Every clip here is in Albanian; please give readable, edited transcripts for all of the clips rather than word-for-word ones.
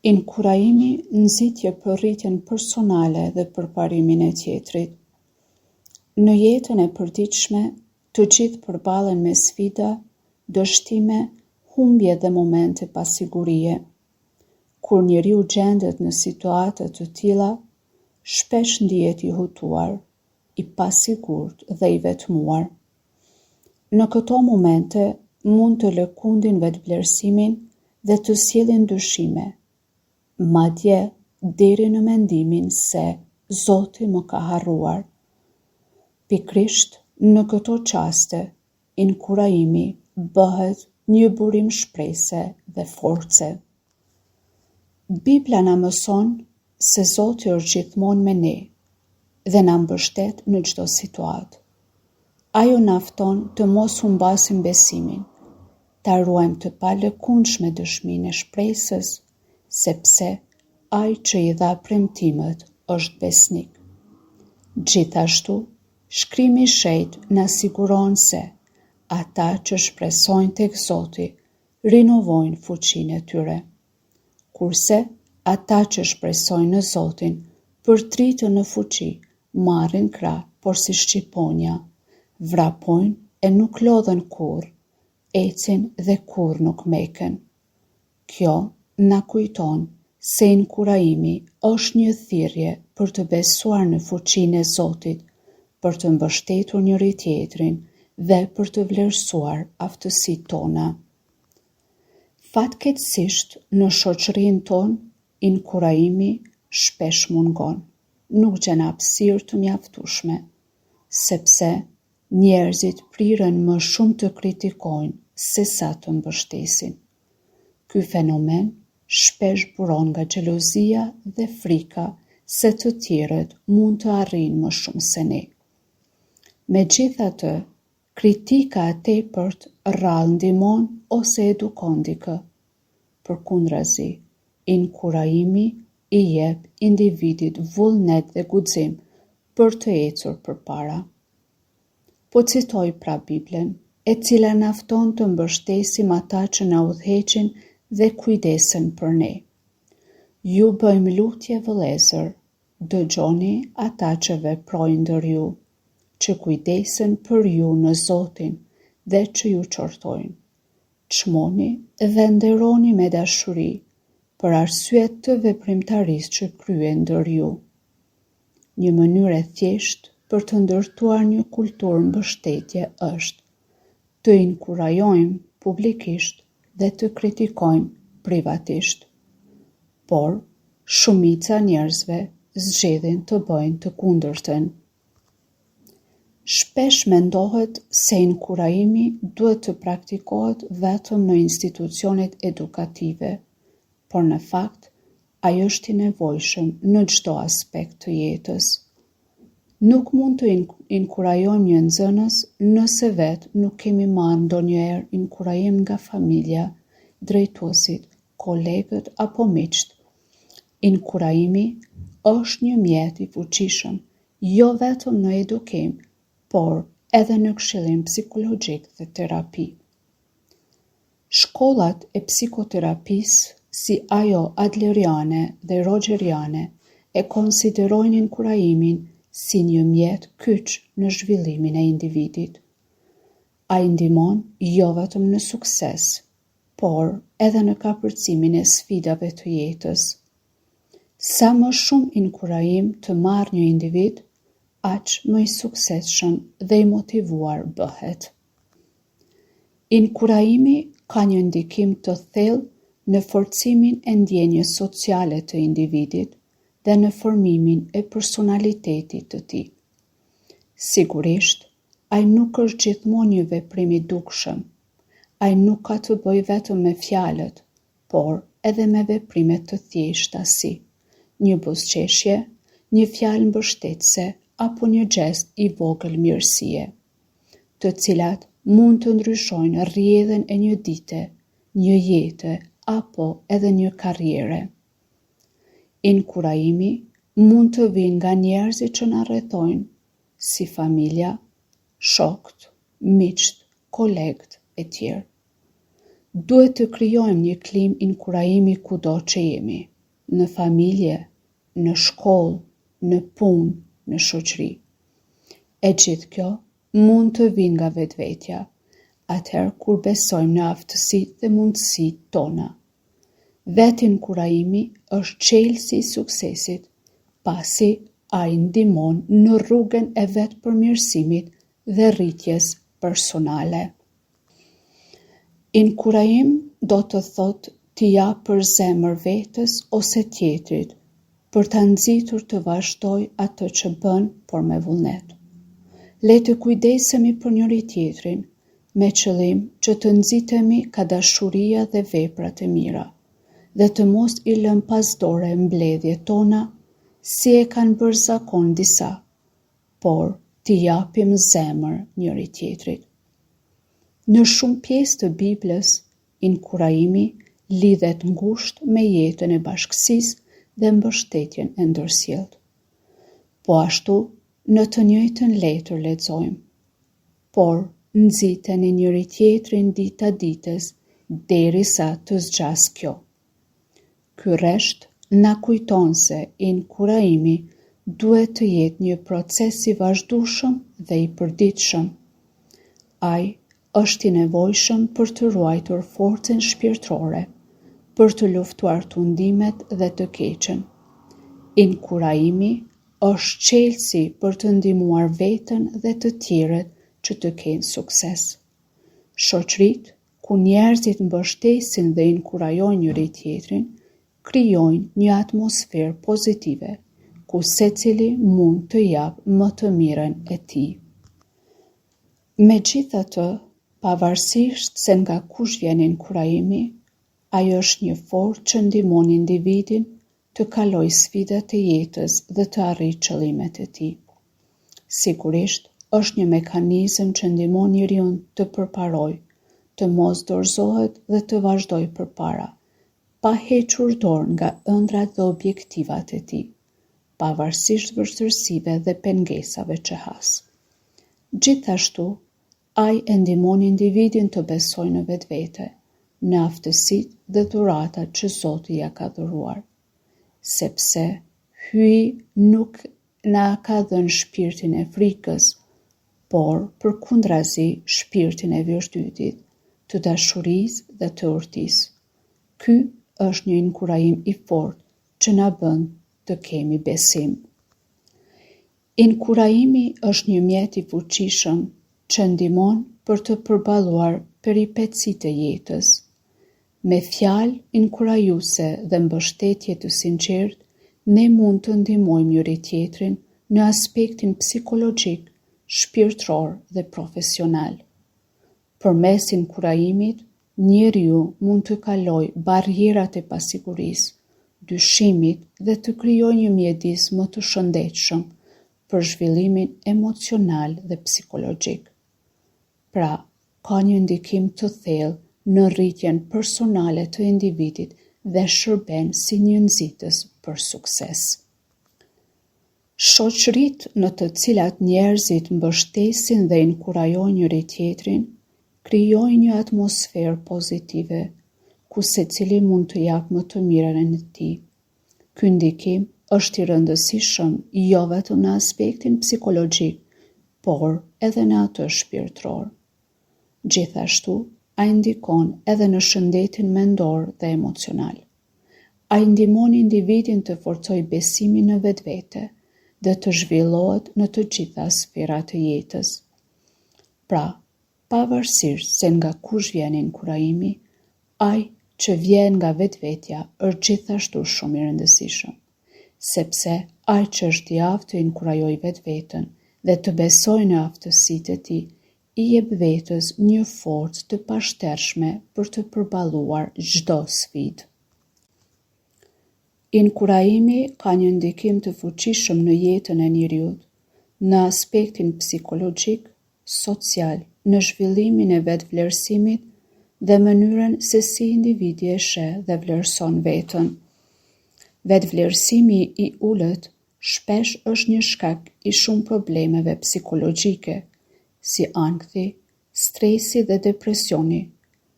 Inkurajimi nxitje për rritjen personale dhe përparimin e tjetrit. Në jetën e përditshme, të gjithë përballen me sfida, dështime, humbje dhe momente pasigurie. Kur njeriu gjendet në situata të tilla, shpesh ndihet i hutuar, i pasigurt dhe i vetmuar. Në këto momente mund të lëkundin vetëvlerësimin dhe të sjellin dyshime, madje deri në mendimin se Zoti më ka harruar. Pikrisht në këto qaste, inkurajimi bëhet një burim shprese dhe force. Bibla na mëson se Zoti është gjithmonë me ne dhe na mbështet në çdo situatë. Ajo na fton të mos humbasim besimin, ta ruajmë të palëkundshme dëshminë e shpresës, sepse ai që i dha premtimet është besnik. Gjithashtu, Shkrimi i Shenjtë na siguron se ata që shpresojnë tek Zoti rinovojnë fuqinë e tyre, kurse ata që shpresojnë në Zotin përtritën në fuqi, marrin krah, por si shqiponja, vrapojnë e nuk lodhen kurrë, ecin dhe kurrë nuk meken. Kjo na kujton se inkurajimi është një thirrje për të besuar në fuqinë e Zotit, për të mbështetur njëri tjetrin dhe për të vlerësuar aftësitë tona. Fatkeqësisht, në shoqërinë tonë, inkurajimi shpesh mungon, nuk gjen hapësirë të mjaftueshme, sepse njerëzit priren më shumë të kritikojnë se sa të mbështesin. Ky fenomen shpesh buron nga xhelozia dhe frika se të tjerët mund të arrijnë më shumë se ne. Megjithatë, kritika e tepërt rrallë ndihmon ose edukon dikë. Përkundrazi, inkurajimi i jep individit vullnet dhe guxim për të ecur përpara. Po citoj pra Biblen, e cila na fton të mbështesim ata që na udhëheqin dhe kujdesen për ne. Ju bëjmë lutje vëllezër, dëgjoni ata që veprojnë ndër ju, që kujdesen për ju në Zotin dhe që ju qortojnë. Çmoni dhe nderoni me dashuri për arsye të veprimtarisë që kryen ndër ju. Një mënyrë e thjeshtë për të ndërtuar një kulturë mbështetje është të inkurajojmë publikisht dhe të kritikojmë privatisht. Por, shumica njerëzve zgjedhin të bëjnë të kundërtën. Shpesh mendohet se inkurajimi duhet të praktikohet vetëm në institucionet edukative, por në fakt, ai është i nevojshëm në çdo aspekt të jetës. Nuk mund të inkurajojmë një nxënës nëse vetë nuk kemi marrë ndonjëherë inkurajim nga familja, drejtuesit, kolegët apo miqt. Inkurajimi është një mjet i fuqishëm, jo vetëm në edukim, por edhe në këshillim psikologjik dhe terapi. Shkollat e psikoterapisë, si ajo adleriane dhe rogeriane, e konsiderojnë inkurajimin si një mjet kyç në zhvillimin e individit. Ai ndihmon jo vetëm në sukses, por edhe në kapërcimin e sfidave të jetës. Sa më shumë inkurajim të marrë një individ, aq më i suksesshëm dhe i motivuar bëhet. Inkurajimi ka një ndikim të thellë në forcimin e ndjenjes sociale të individit dhe në formimin e personalitetit të tij. Sigurisht, ai nuk është gjithmonë një veprim i dukshëm. Ai nuk ka të bëjë vetëm me fjalët, por edhe me veprime të thjeshta si një buzëqeshje, një fjalë mbështetëse apo një gest i vogël mirësie, të cilat mund të ndryshojnë rrjedhën e një dite, një jete apo edhe një karriere. Inkurajimi mund të vijë nga njerëzit që na rrethojnë, si familja, shokët, miqt, kolegët e tjerë. Duhet të krijojmë një klimë inkurajimi kudo që jemi, në familje, në shkollë, në punë, në shoqëri. E gjithë kjo mund të vinë nga vetvetja, atëherë kur besojmë në aftësitë dhe mundësitë tona. Vetë inkurajimi është çelësi i suksesit, pasi ai ndihmon në rrugën e vetë përmirësimit dhe rritjes personale. Inkurajim do të thotë t'i jap për zemër vetës ose tjetrit, për ta nxitur të vazhdoj atë që bën, por me vullnet. Le të kujdesemi për njëri tjetrin, me qëllim që të nxitemi ka dashuria dhe veprat e mira, dhe të mos i lëm pasdore mbledhjet tona, si e kanë bërë zakon disa, por t'i japim zemër njëri tjetrit. Në shumë pjesë të Biblës, inkurajimi lidhet ngushtë me jetën e bashkësisë dhe mbështetjen e ndërsjellët. Po ashtu, në të njëjtën letër lexojmë: por nxiteni njëri tjetrin dita ditës, derisa të zgjas kjo. Ky rresht na kujton se inkurajimi duhet të jetë një proces i vazhdueshëm dhe i përditshëm. Ai është i nevojshëm për të ruajtur forcën shpirtërore, për të luftuar tundimet dhe të keqen. Inkurajimi është çelësi për të ndihmuar veten dhe të tjerët që të kenë sukses. Shoqëritë ku njerëzit mbështesin dhe inkurajojnë njëri tjetrin, krijojnë një atmosferë pozitive, ku secili mund të japë më të mirën e tij. Megjithatë, pavarësisht se nga kush vjen inkurajimi, ai është një forcë që ndihmon individin të kalojë sfidat e jetës dhe të arrijë qëllimet e tij. Sigurisht, është një mekanizëm që ndihmon njeriu të përparojë, të mos dorëzohet dhe të vazhdojë përpara, pa hequr dorë nga ëndrat dhe objektivat e tij, pavarësisht vështirësive dhe pengesave që has. Gjithashtu, ai e ndihmon individin të besojë në vetvete, në aftësitë dhe dhuratat që Zoti ja ka dhuruar, sepse hyi nuk na ka dhënë shpirtin e frikës, por përkundrazi shpirtin e virtytit, të dashurisë dhe të urtisë. Ky është një inkurajim i fortë që na bën të kemi besim. Inkurajimi është një mjet i fuqishëm që ndihmon për të përballuar peripecitë e jetës. Me fjalë inkurajuese dhe mbështetje të sinqertë, ne mund të ndihmojmë njëri tjetrin në aspektin psikologjik, shpirtëror dhe profesional. Përmes inkurajimit, njeriu mund të kalojë barrierat e pasigurisë, dyshimit dhe të krijojë një mjedis më të shëndetshëm për zhvillimin emocional dhe psikologjik. Pra, ka një ndikim të thellë në rritjen personale të individit dhe shërben si një nxitës për sukses. Shoqëritë në të cilat njerëzit mbështesin dhe inkurajojnë njëri tjetrin, krijojnë një atmosferë pozitive, ku secili mund të japë më të mirën e tij. Ky ndikim është i rëndësishëm jo vetëm në aspektin psikologjik, por edhe në atë shpirtëror. Gjithashtu, ai ndikon edhe në shëndetin mendor dhe emocional. Ai ndihmon individin të forcojë besimin në vetvete dhe të zhvillohet në të gjitha sferat e jetës. Pra, pavarësisht se nga kush vjen inkurajimi, ai që vjen nga vetvetja është gjithashtu shumë i rëndësishëm, sepse ai që është i aftë të inkurajojë vetveten dhe të besojë në aftësitë e tij, i jep vetës një forcë të pashtershme për të përballuar çdo sfidë. Inkurajimi ka një ndikim të fuqishëm në jetën e njeriut, në aspektin psikologjik, social, në zhvillimin e vetvlerësimit dhe mënyrën se si individi e sheh dhe vlerëson veten. Vetvlerësimi i ulët shpesh është një shkak i shumë problemeve psikologjike, si ankthi, stresi dhe depresioni,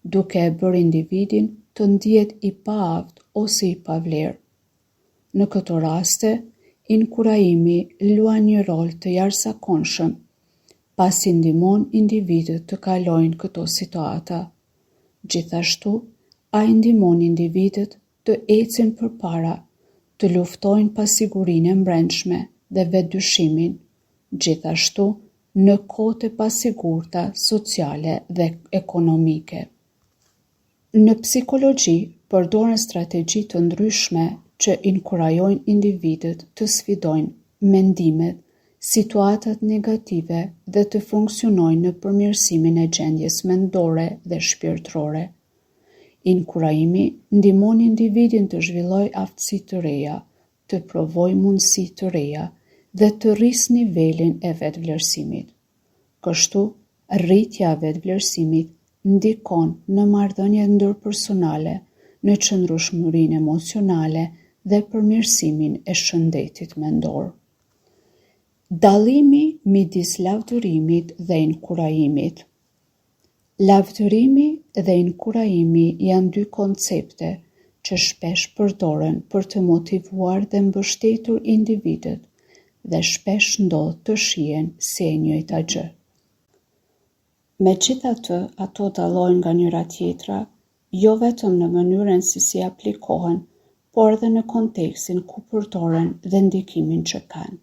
duke e bërë individin të ndihet i paaft ose i pavlerë. Në këto raste, inkurajimi luan një rol të jashtëzakonshëm, pasi ndihmon individët të kalojnë këto situata. Gjithashtu, ai ndihmon individët të ecin përpara, të luftojnë pasigurinë e brendshme dhe vetëdyshimin, gjithashtu në kohët e pasigurta sociale dhe ekonomike. Në psikologji, përdoren strategji të ndryshme që inkurajojnë individët të sfidojnë mendimet, situatat negative dhe të funksionojnë në përmirësimin e gjendjes mendore dhe shpirtërore. Inkurajimi ndihmon individin të zhvillojë aftësi të reja, të provojë mundësi të reja dhe të rrisë nivelin e vetvlerësimit. Kështu, rritja e vetvlerësimit ndikon në marrëdhëniet ndërpersonale, në qëndrueshmërinë emocionale dhe përmirësimin e shëndetit mendor. Dallimi midis lavdërimit dhe inkurajimit. Lavdërimi dhe inkurajimi janë dy koncepte që shpesh përdoren për të motivuar dhe mbështetur individët dhe shpesh ndodh të shihen si e njëjta gjë. Megjithatë, ato dallohen nga njëra tjetra, jo vetëm në mënyrën si aplikohen, por edhe në kontekstin ku përdoren dhe ndikimin që kanë.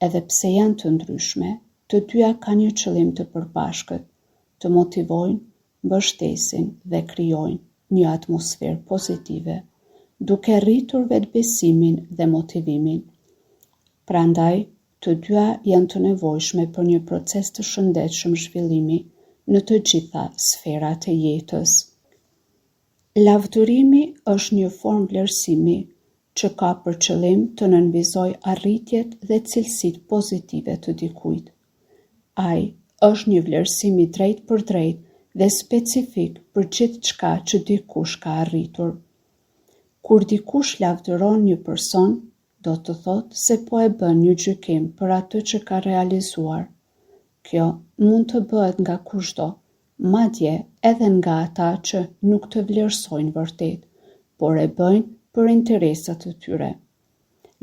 Edhe pse janë të ndryshme, të dyja kanë një qëllim të përbashkët, të motivojnë, mbështesin dhe krijojnë një atmosferë pozitive, duke rritur vetbesimin dhe motivimin. Prandaj, të dyja janë të nevojshme për një proces të shëndetshëm zhvillimi në të gjitha sferat e jetës. Lavdërimi është një formë vlerësimi që ka për qëllim të nënvizojë arritjet dhe cilësitë pozitive të dikujt. Ai është një vlerësim i drejtë për drejtë dhe specifik për gjithçka që dikush ka arritur. Kur dikush lavdëron një person, do të thotë se po e bën një gjykim për atë që ka realizuar. Kjo mund të bëhet nga kushdo, madje edhe nga ata që nuk të vlerësojnë vërtet, por e bëjnë për interesat e tyre.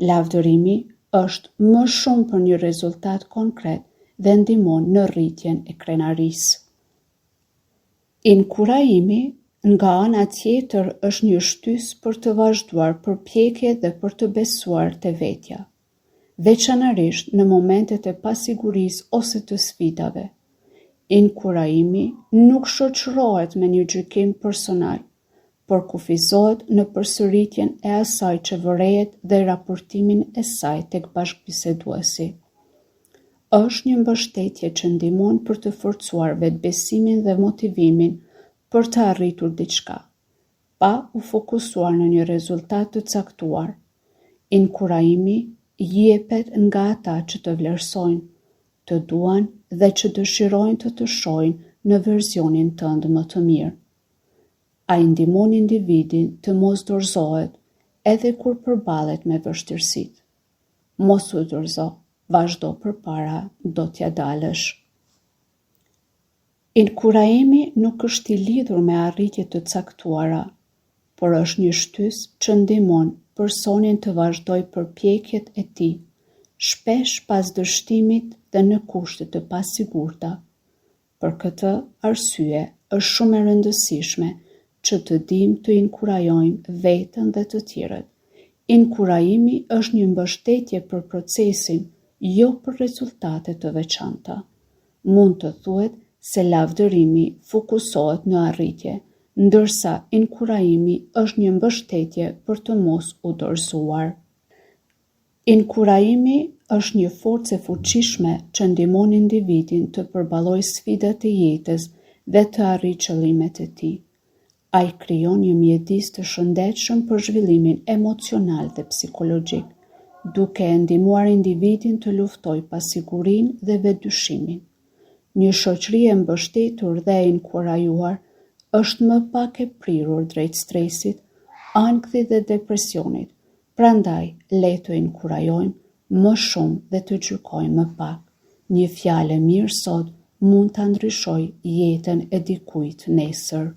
Lavdërimi është më shumë për një rezultat konkret dhe ndihmon në rritjen e krenarisë. Inkurajimi, nga ana tjetër, është një shtysë për të vazhduar përpjekjet dhe për të besuar te vetja, veçanërisht në momentet e pasigurisë ose të sfidave. Inkurajimi nuk shoqërohet me një gjykim personal, por kufizohet në përsëritjen e asaj që vërehet dhe raportimin e saj tek bashkëbiseduesi. Është një mbështetje që ndihmon për të forcuar vetbesimin dhe motivimin për të arritur diçka, pa u fokusuar në një rezultat të caktuar. Inkurajimi jepet nga ata që të vlerësojnë, të duan dhe që dëshirojnë të shohin në versionin tënd më të mirë. Ai ndihmon individin të mos dorëzohet edhe kur përballet me vështirësitë. Mos u dorëzo, vazhdo përpara, do t'ja dalësh. Inkurajimi nuk është i lidhur me arritje të caktuara, por është një shtysë që ndihmon personin të vazhdojë përpjekjet e tij, shpesh pas dështimit dhe në kushte të pasigurta. Për këtë arsye, është shumë e rëndësishme që të dimë të inkurajojmë veten dhe të tjerët. Inkurajimi është një mbështetje për procesin, jo për rezultate të veçanta. Mund të thuhet se lavdërimi fokusohet në arritje, ndërsa inkurajimi është një mbështetje për të mos u dorëzuar. Inkurajimi është një forcë e fuqishme që ndihmon individin të përballojë sfidat e jetës dhe të arrijë qëllimet e tij. Ai krijon një mjedis të shëndetshëm për zhvillimin emocional dhe psikologjik, duke e ndihmuar individin të luftojë pasigurinë dhe vetëdyshimin. Një shoqëri e mbështetur dhe e inkurajuar është më pak e prirur drejt stresit, ankthit dhe depresionit. Prandaj, le të inkurajojmë më shumë dhe të gjykojmë më pak. Një fjalë e mirë sot mund ta ndryshojë jetën e dikujt nesër.